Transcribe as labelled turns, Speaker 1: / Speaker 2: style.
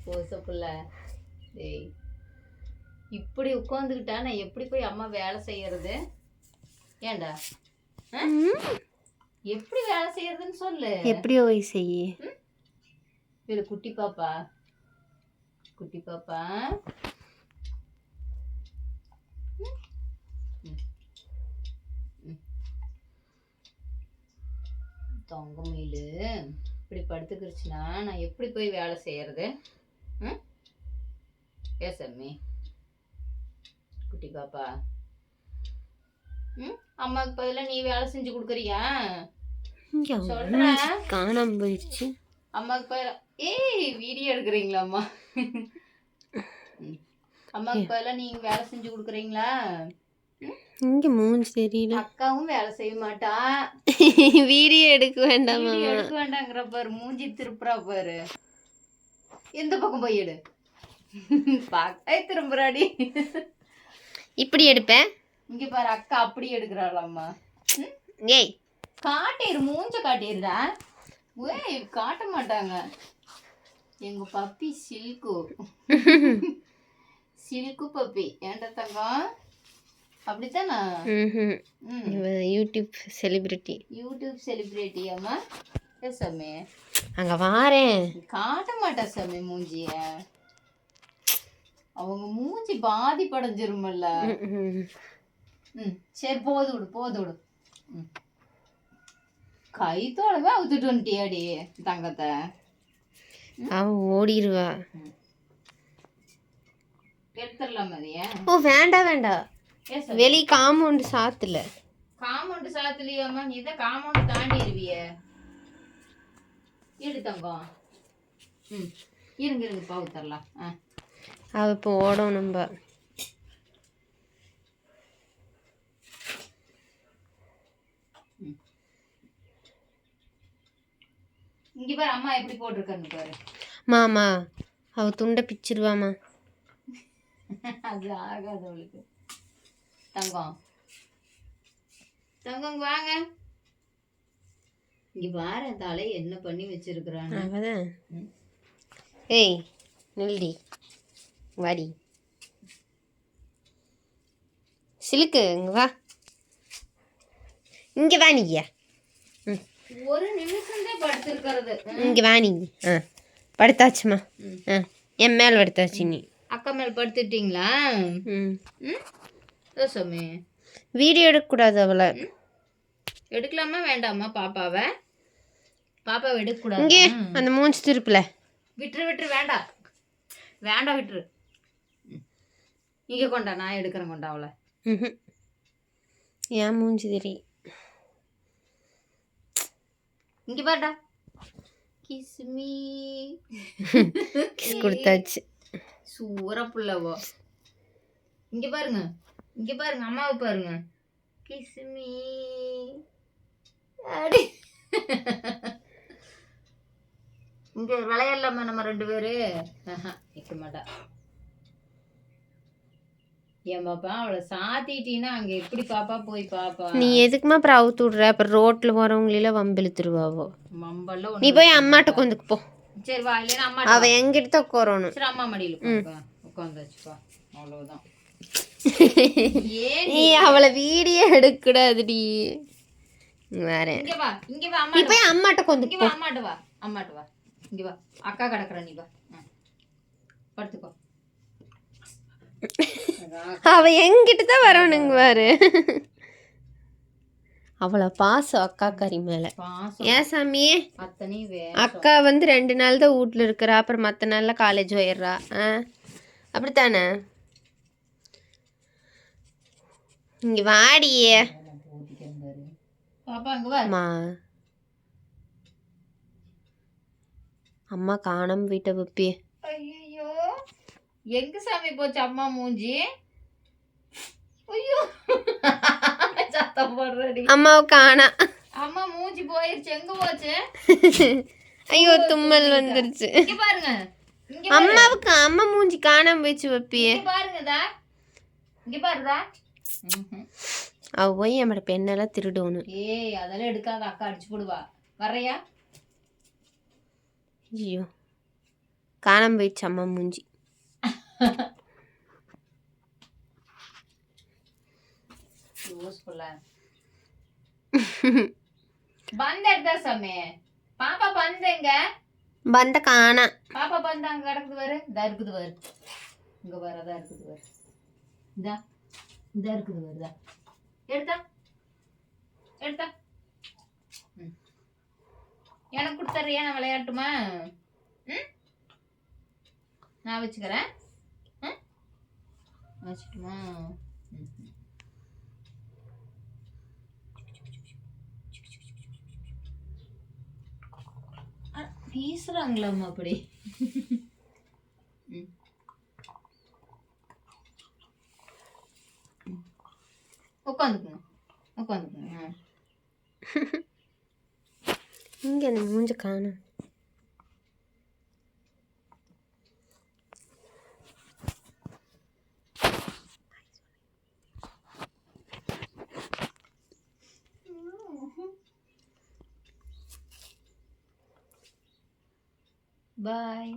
Speaker 1: போசப்புள்ள டேய், இப்படி உட்காந்துக்கிட்டா நான் எப்படி போய் அம்மா வேலை செய்யறது? ஏண்டா எப்படி வேலை செய்யறதுன்னு சொல்லு.
Speaker 2: எப்படி போய் செய்ய?
Speaker 1: இது குட்டி பாப்பா, குட்டி பாப்பா. தொங்கமயிலு இப்படி படுத்துக்கிடுச்சுன்னா நான் எப்படி போய் வேலை செய்யறது? ஏசம்மி குட்டி பாப்பா, அம்மாவுக்கு பதிலாக நீ வேலை செஞ்சு கொடுக்குறியா? சொல்றேன்
Speaker 2: காணாம போயிடுச்சு.
Speaker 1: அம்மாவுக்கு பதிலாக வீடியோ எடுக்கிறீங்களா அம்மா? அம்மாவுக்கு பதிலாக நீங்க வேலை செஞ்சு கொடுக்குறீங்களா?
Speaker 2: இங்க மூஞ்சி தெரியல.
Speaker 1: அக்காவும் வேலை செய்ய மாட்டா.
Speaker 2: வீடியோ எடுக்க வேண்டாம்,
Speaker 1: எடுக்க வேண்டாங்கிற பாரு, மூஞ்சி திருப்புறா பாரு. எந்த பக்கம் போய் எடு, பாக்க திரும்புறாடி.
Speaker 2: இப்படி எடுப்பேன்.
Speaker 1: இங்க பாரு, அக்கா அப்படி எடுக்கிறாளாம்மா.
Speaker 2: ஏய்
Speaker 1: காட்டிரு, மூஞ்ச காட்டிருடா. ஏய் காட்ட மாட்டாங்க. எங்க பப்பி சில்கு, சில்கு பப்பி. ஏன்டா தங்கம்? அப்படித்தானா?
Speaker 2: YouTube celebrity.
Speaker 1: யூடியூப் செலிபிரிட்டி அம்மா. சாமி
Speaker 2: அங்க வாரேன்.
Speaker 1: காட்ட மாட்டா சாமி மூஞ்சிய. அவங்க மூஞ்சி பாதிப்படைஞ்சிருமல்ல. சரி போது விடு, போது விடு. கைத்தோடவே அவுத்துட்டு வந்துட்டியாடி தங்கத்தை.
Speaker 2: அவன் ஓடிடுவா.
Speaker 1: எடுத்துடலாம் மதிய.
Speaker 2: ஓ வேண்டாம் வேண்டாம், வெளி காம்பவுண்ட் சாத்துல.
Speaker 1: காம்பவுண்ட் சாத்துலியாமா? நீ தான் காம்பவுண்ட் தாண்டிடுவிய. எடு தங்கம். இருங்க இருங்க, பாவு தரலாம்.
Speaker 2: அவ இப்போ ஓடும். நம்ம
Speaker 1: இங்க பாரு அம்மா எப்படி போட்டிருக்கான்னு பாரு.
Speaker 2: மாமா அவ துண்டை பிச்சிருவாமா.
Speaker 1: அது ஆகாது அவளுக்கு. தங்கம் தங்கம் வாங்க இங்க பாரு, தலை என்ன பண்ணி வச்சிருக்கிறான்னு.
Speaker 2: அவதான். ஏய் நில்டி, வாடி சிலுக்கு. இங்க வா, இங்க வா. நீயா
Speaker 1: ஒரு நிமிஷம் தான் படுத்திருக்கிறது.
Speaker 2: இங்க வா நீ. படுத்தாச்சுமா. என் மேல் படுத்தாச்சு. நீ
Speaker 1: அக்கா மேல் படுத்துட்டீங்களா? சாமி
Speaker 2: வீடியோ எடுக்கக்கூடாது அவளை.
Speaker 1: எடுக்கலாமா வேண்டாமா? பாப்பாவை பாப்பாவை எடுக்கக்கூடாது.
Speaker 2: இங்கே அந்த மூஞ்சி திருப்புல.
Speaker 1: விட்டுரு விட்டுரு, வேண்டாம் வேண்டாம், விட்டுரு. இங்கே கொண்டா, நான் எடுக்கிறேன். கொண்டா அவளை.
Speaker 2: ஏன் மூஞ்சி தெரியும்.
Speaker 1: இங்கே பாருடா. கிஸ்மி
Speaker 2: கிஸ் கொடுத்தாச்சு.
Speaker 1: சூற புள்ளவோ. இங்கே பாருங்க, இங்கே பாருங்க, அம்மாவை பாருங்க. கிஸ்மி அடி. இங்க விளையாடலாமா நம்ம ரெண்டு பேரு? நிற்க மாட்டா. ஏன் பாப்பா, அவளை சாத்திட்டீன்னா அங்க எப்படி பாப்பா போய் பாப்பா?
Speaker 2: நீ எதுக்குமா அப்புறம் அவுத்து விடுற? அப்புறம் ரோட்ல போறவங்களெல்லாம் வம்பிழுத்துருவாவோ.
Speaker 1: வம்பெல்லாம்
Speaker 2: நீ போய் அம்மாட்ட கொண்டுக்கு போ.
Speaker 1: சரி வா, இல்லைன்னா அம்மா
Speaker 2: அவ எங்கிட்ட உட்காரணும்.
Speaker 1: சரி அம்மா மடியில் உட்காந்துச்சுப்பா, அவ்வளவுதான்.
Speaker 2: நீ அவளை வீடியோ எடுக்கூடாதுடி. வரேன்.
Speaker 1: இங்க வா, இங்க வா.
Speaker 2: நீ போய் அம்மாட்ட கொண்டுக்கு போ.
Speaker 1: அம்மாட்ட வா, அம்மாட்ட வா. இங்க வா, அக்கா கிடக்குற, நீ வா. படுத்துக்கோ.
Speaker 2: அவ எங்கிட்ட தான் வரணுங்க பாரு. அவளை பாசம் அக்கா கறி மேல. ஏன் சாமி? அக்கா வந்து 2 நாள் தான் வீட்டுல இருக்கிறா, அப்புறம் மற்ற நாள்ல காலேஜ் போயிடுறா. அப்படித்தானே? இங்க வாடியே. அம்மா காணாம வீட்டை பப்பி.
Speaker 1: ஐயோ எங்க சாமி போச்சு அம்மா மூஞ்சி? ஐயோ சத்தம் போடுறடி.
Speaker 2: அம்மாவை காணா.
Speaker 1: அம்மா மூஞ்சி போயிருச்சு. எங்க போச்சு?
Speaker 2: ஐயோ தும்மல் வந்துருச்சு.
Speaker 1: இங்க பாருங்க,
Speaker 2: அம்மாவுக்கு அம்மா மூஞ்சி காணாம போயிடுச்சு பப்பி.
Speaker 1: பாருங்கடா, இங்க பாருடா.
Speaker 2: அவ போய் நம்மட பெண்ணெல்லாம் திருடணும்.
Speaker 1: ஏய் அதெல்லாம் எடுக்காத, அக்கா அடிச்சு போடுவா. வரையா?
Speaker 2: ஐயோ காணாம போயிடுச்சு அம்மா மூஞ்சி.
Speaker 1: யூஸ்ஃபுல்லா பந்து எடுத்தா சாமி. பாப்பா பந்து எங்க?
Speaker 2: பந்த காணா.
Speaker 1: பாப்பா பந்து அங்க கிடக்குது பாரு. இதா இருக்குது பாரு. இங்க பாரு, அதா இருக்குது பாரு. இதா இருக்குது பாரு. இதா எடுத்தா எடுத்தா எனக்கு கொடுத்தறியா? நான் விளையாட்டுமா? நான் வச்சுக்கிறேன். வச்சுட்டுமா? வீசுறாங்களாம்மா அப்படி. உட்காந்துக்குங்க உட்காந்துக்குங்க.
Speaker 2: இங்க அந்த மூஞ்ச காணும்.
Speaker 1: Bye.